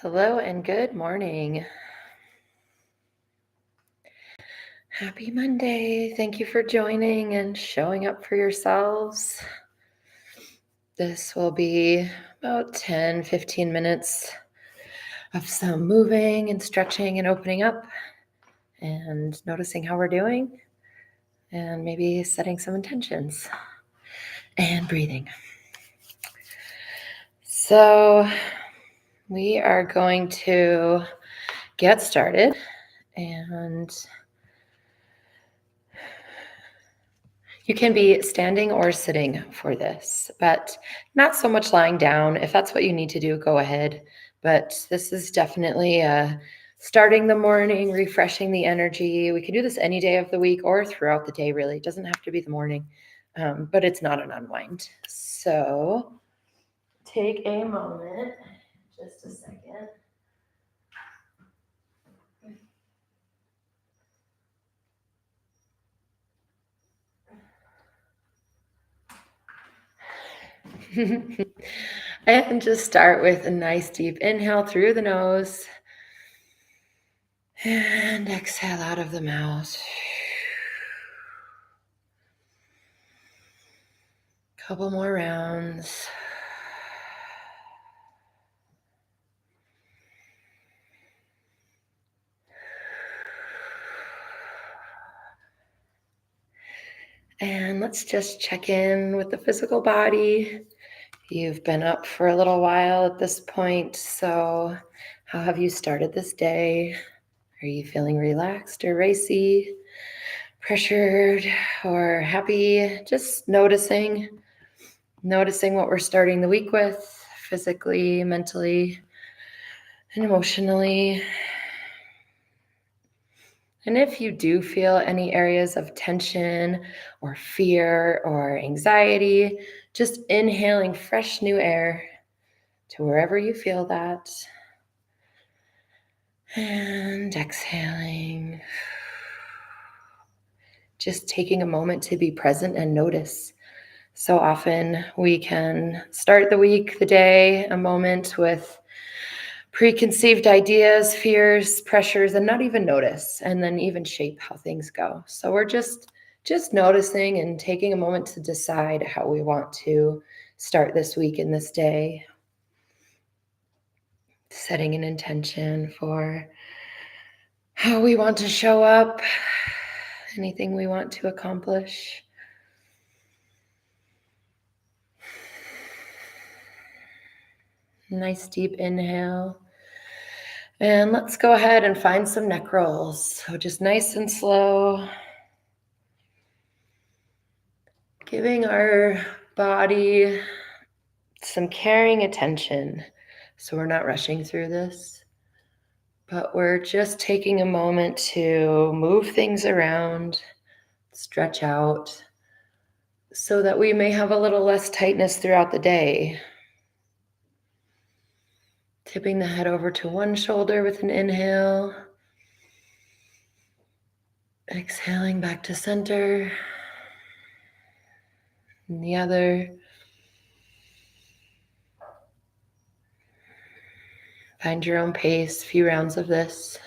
Hello and good morning. Happy Monday. Thank you for joining and showing up for yourselves. This will be about 10-15 minutes of some moving and stretching and opening up and noticing how we're doing and maybe setting some intentions and breathing. So we are going to get started, and you can be standing or sitting for this, but not so much lying down. If that's what you need to do, go ahead. But this is definitely starting the morning, refreshing the energy. We can do this any day of the week or throughout the day, really. It doesn't have to be the morning, but it's not an unwind. So take a moment, just a second. And just start with a nice deep inhale through the nose and exhale out of the mouth. Couple more rounds. And let's just check in with the physical body. You've been up for a little while at this point, so how have you started this day? Are you feeling relaxed or racy, pressured or happy? Just noticing what we're starting the week with, physically, mentally, and emotionally. And if you do feel any areas of tension or fear or anxiety, just inhaling fresh new air to wherever you feel that. And exhaling. Just taking a moment to be present and notice. So often we can start the week, the day, a moment with preconceived ideas, fears, pressures, and not even notice, and then even shape how things go. So we're just noticing and taking a moment to decide how we want to start this week and this day. Setting an intention for how we want to show up, anything we want to accomplish. Nice deep inhale. And let's go ahead and find some neck rolls. So just nice and slow. Giving our body some caring attention. So we're not rushing through this, but we're just taking a moment to move things around, stretch out, so that we may have a little less tightness throughout the day. Tipping the head over to one shoulder with an inhale. Exhaling back to center. And the other. Find your own pace, few rounds of this.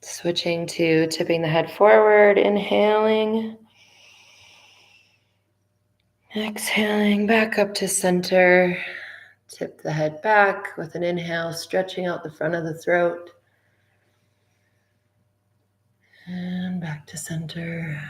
Switching to tipping the head forward, inhaling. Exhaling back up to center. Tip the head back with an inhale, stretching out the front of the throat. And back to center.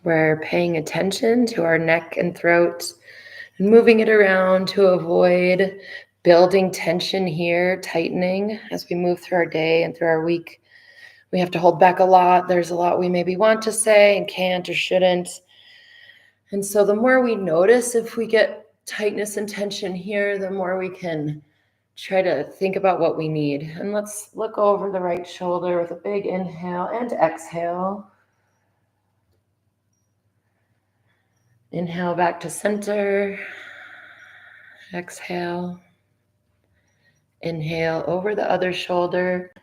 We're paying attention to our neck and throat and moving it around to avoid building tension here, tightening as we move through our day and through our week. we have to hold back a lot. There's a lot we maybe want to say and can't or shouldn't. And so the more we notice if we get tightness and tension here, the more we can try to think about what we need. And let's look over the right shoulder with a big inhale and exhale. Inhale back to center. Exhale. Inhale over the other shoulder.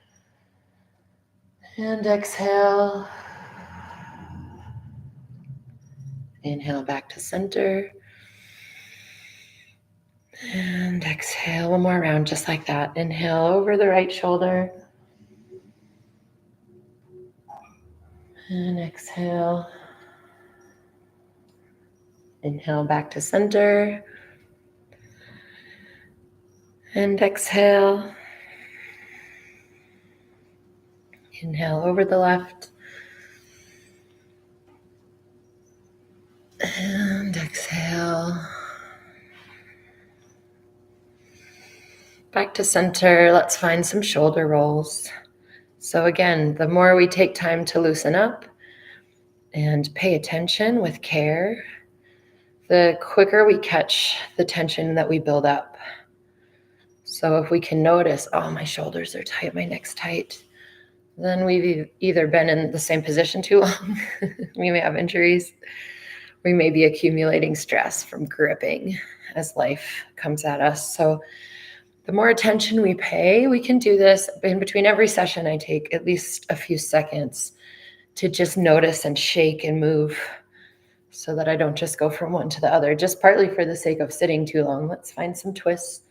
And exhale. Inhale back to center. And exhale one more round, just like that. Inhale over the right shoulder. And exhale. Inhale back to center. And exhale. Inhale over the left. And exhale. Back to center. Let's find some shoulder rolls. So again, the more we take time to loosen up and pay attention with care, the quicker we catch the tension that we build up. So if we can notice, oh, my shoulders are tight, my neck's tight, then we've either been in the same position too long, we may have injuries, we may be accumulating stress from gripping as life comes at us. So the more attention we pay, we can do this. In between every session, I take at least a few seconds to just notice and shake and move so that I don't just go from one to the other, just partly for the sake of sitting too long. Let's find some twists.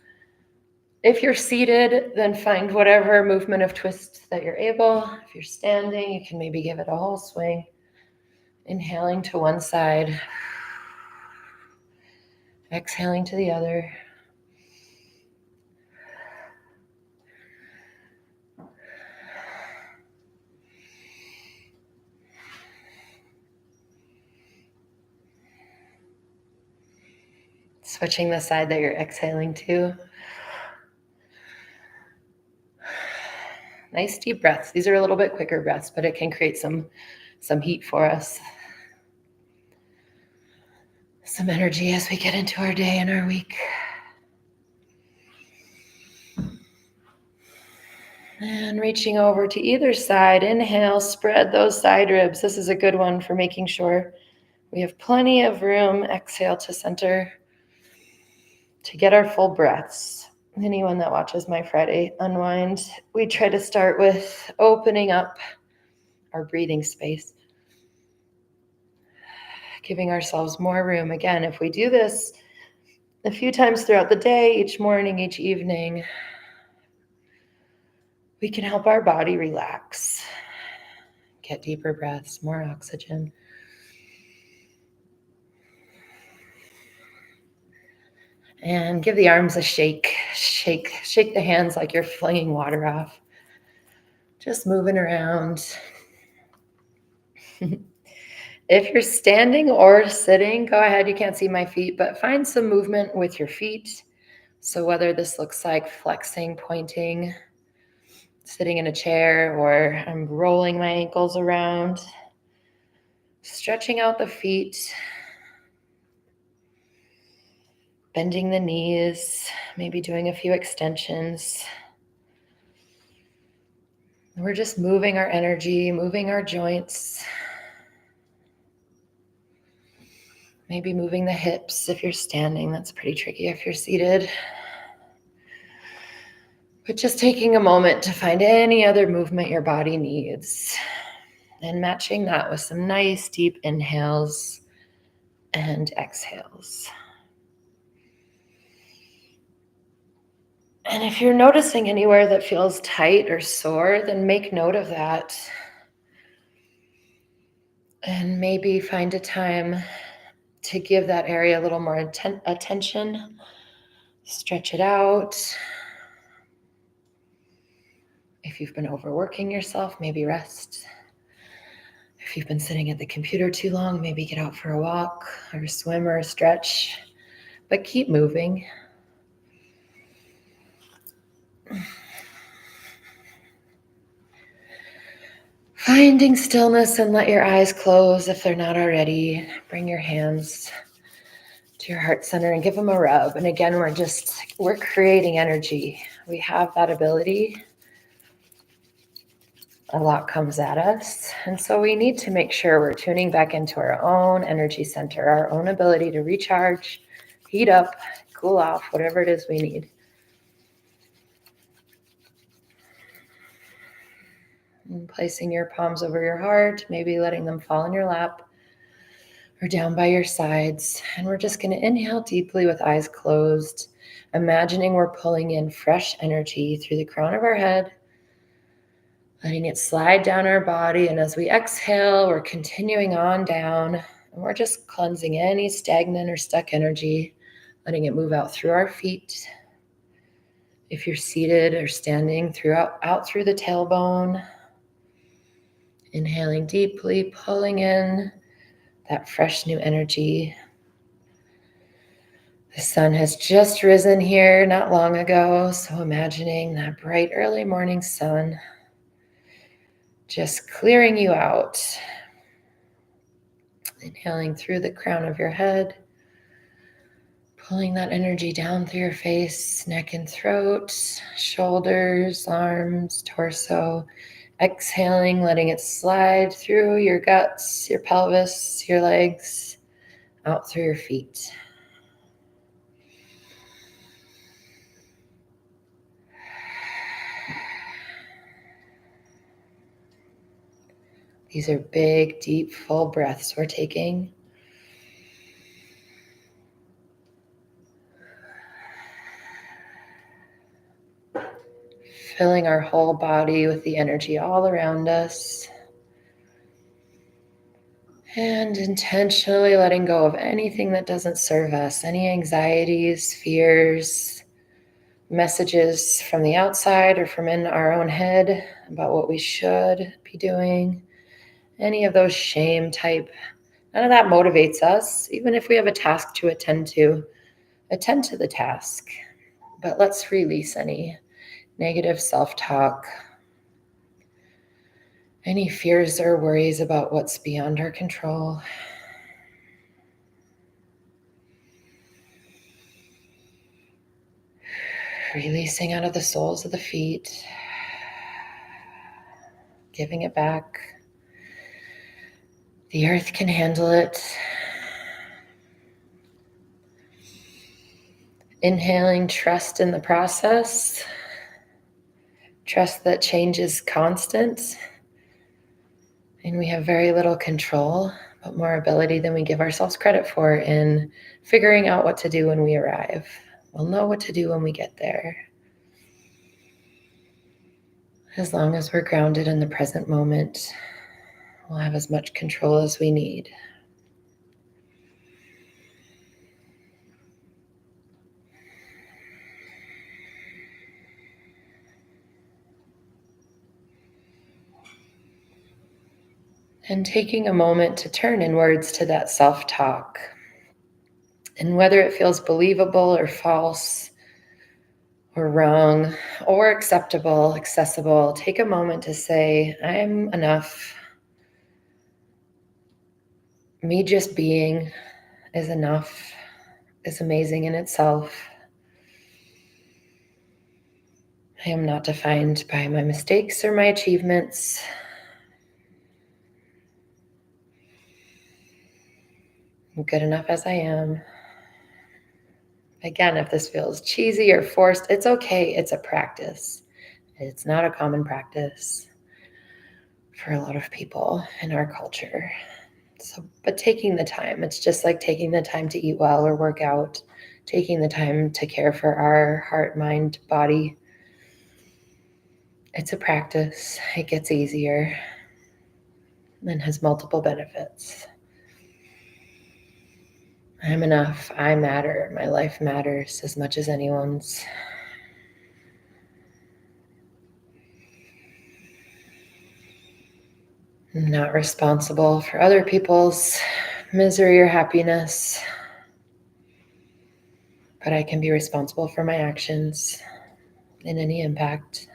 If you're seated, then find whatever movement of twist that you're able. If you're standing, you can maybe give it a whole swing. Inhaling to one side, exhaling to the other. Switching the side that you're exhaling to. Nice deep breaths. These are a little bit quicker breaths, but it can create some heat for us. Some energy as we get into our day and our week. And reaching over to either side. Inhale, spread those side ribs. This is a good one for making sure we have plenty of room. Exhale to center to get our full breaths. Anyone that watches my Friday Unwind, we try to start with opening up our breathing space, giving ourselves more room. Again, if we do this a few times throughout the day, each morning, each evening, we can help our body relax, get deeper breaths, more oxygen. And give the arms a shake. Shake the hands like you're flinging water off. Just moving around. If you're standing or sitting, go ahead. You can't see my feet, but find some movement with your feet. So whether this looks like flexing, pointing, sitting in a chair, or I'm rolling my ankles around, stretching out the feet, bending the knees, maybe doing a few extensions. We're just moving our energy, moving our joints. Maybe moving the hips if you're standing. That's pretty tricky if you're seated. But just taking a moment to find any other movement your body needs. And matching that with some nice deep inhales and exhales. And if you're noticing anywhere that feels tight or sore, then make note of that. And maybe find a time to give that area a little more attention. Stretch it out. If you've been overworking yourself, maybe rest. If you've been sitting at the computer too long, maybe get out for a walk or a swim or a stretch. But keep moving. Finding stillness, and let your eyes close if they're not already. Bring your hands to your heart center and give them a rub. And again, we're creating energy. We have that ability. A lot comes at us. And so we need to make sure we're tuning back into our own energy center, our own ability to recharge, heat up, cool off, whatever it is we need. And placing your palms over your heart, maybe letting them fall in your lap or down by your sides. And we're just going to inhale deeply with eyes closed, imagining we're pulling in fresh energy through the crown of our head, letting it slide down our body. And as we exhale, we're continuing on down, and we're just cleansing any stagnant or stuck energy, letting it move out through our feet. If you're seated or standing, out through the tailbone. Inhaling deeply, pulling in that fresh new energy. The sun has just risen here not long ago, so imagining that bright early morning sun just clearing you out. Inhaling through the crown of your head, pulling that energy down through your face, neck and throat, shoulders, arms, torso. Exhaling, letting it slide through your guts, your pelvis, your legs, out through your feet. These are big, deep, full breaths we're taking. Filling our whole body with the energy all around us. And intentionally letting go of anything that doesn't serve us, any anxieties, fears, messages from the outside or from in our own head about what we should be doing, any of those shame type. None of that motivates us. Even if we have a task to attend to the task. But let's release any negative self-talk, any fears or worries about what's beyond our control. Releasing out of the soles of the feet, giving it back. The earth can handle it. Inhaling trust in the process. Trust that change is constant. And we have very little control, but more ability than we give ourselves credit for in figuring out what to do when we arrive. We'll know what to do when we get there. As long as we're grounded in the present moment, we'll have as much control as we need. And taking a moment to turn inwards to that self-talk. And whether it feels believable or false or wrong or acceptable, accessible, take a moment to say, I'm enough. Me just being is enough, is amazing in itself. I am not defined by my mistakes or my achievements. I'm good enough as I am. Again, if this feels cheesy or forced, it's okay. It's a practice. It's not a common practice for a lot of people in our culture. But taking the time, it's just like taking the time to eat well or work out, taking the time to care for our heart, mind, body. It's a practice. It gets easier and has multiple benefits. I'm enough. I matter. My life matters as much as anyone's. I'm not responsible for other people's misery or happiness, but I can be responsible for my actions and any impact.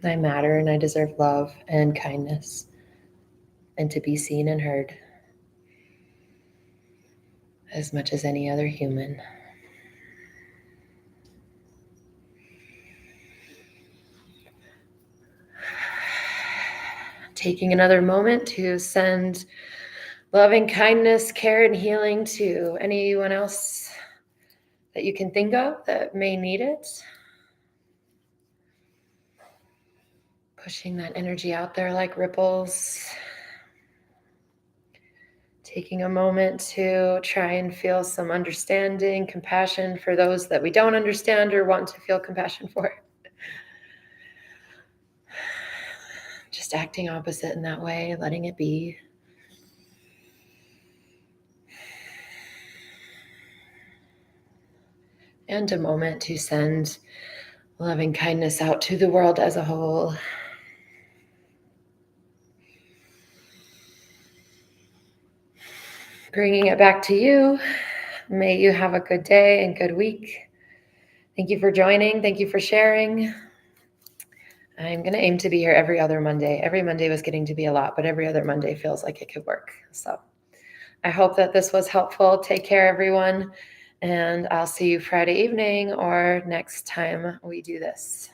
I matter and I deserve love and kindness and to be seen and heard as much as any other human. Taking another moment to send loving kindness, care, and healing to anyone else that you can think of that may need it. Pushing that energy out there like ripples. Taking a moment to try and feel some understanding, compassion for those that we don't understand or want to feel compassion for. Just acting opposite in that way, letting it be. And a moment to send loving kindness out to the world as a whole. Bringing it back to you. May you have a good day and good week. Thank you for joining. Thank you for sharing. I'm going to aim to be here every other Monday. Every Monday was getting to be a lot, but every other Monday feels like it could work. So I hope that this was helpful. Take care, everyone. And I'll see you Friday evening or next time we do this.